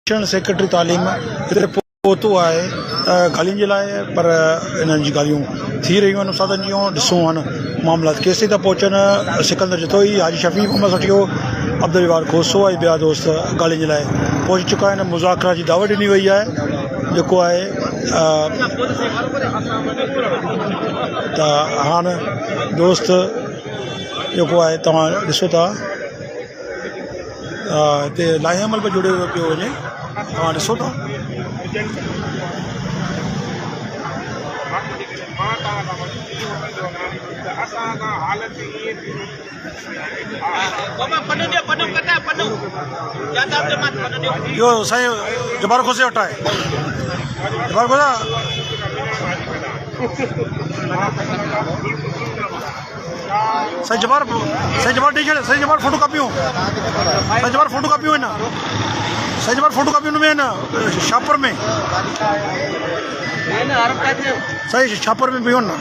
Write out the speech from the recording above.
शिक्षण सेक्रेटरी तालीम हिते पहुतो आहे ॻाल्हियुनि जे लाइ, पर इन्हनि जी ॻाल्हियूं थी रहियूं आहिनि उस्तादनि जूं। ॾिसूं हाणे मामलात केसिताईं था पहुचनि। सिकंदर जतोई, हाजी शफ़ी मोहम्मद सटियो, अब्दुल जवार खोसो ऐं ॿिया दोस्त ॻाल्हियुनि जे लाइ पहुची चुका आहिनि। मुज़ाकरा जी दावत ॾिनी वई आहे जेको आहे त हाणे दोस्त जेको आहे तव्हां ॾिसो था हिते लाहे अमल बि जुड़े पियो वञे, तव्हां ॾिसो था। इहो साईं जबार खोसे वटि आहे। जबार खोसा साईं जबार ॾेई छॾे। साईं जबार फोटो कापियूं, साईं जबार फोटो कापियूं आहिनि, साईं जबार फोटो कापियूं में आहिनि शापर में, साईं शापर में पियूं आहिनि।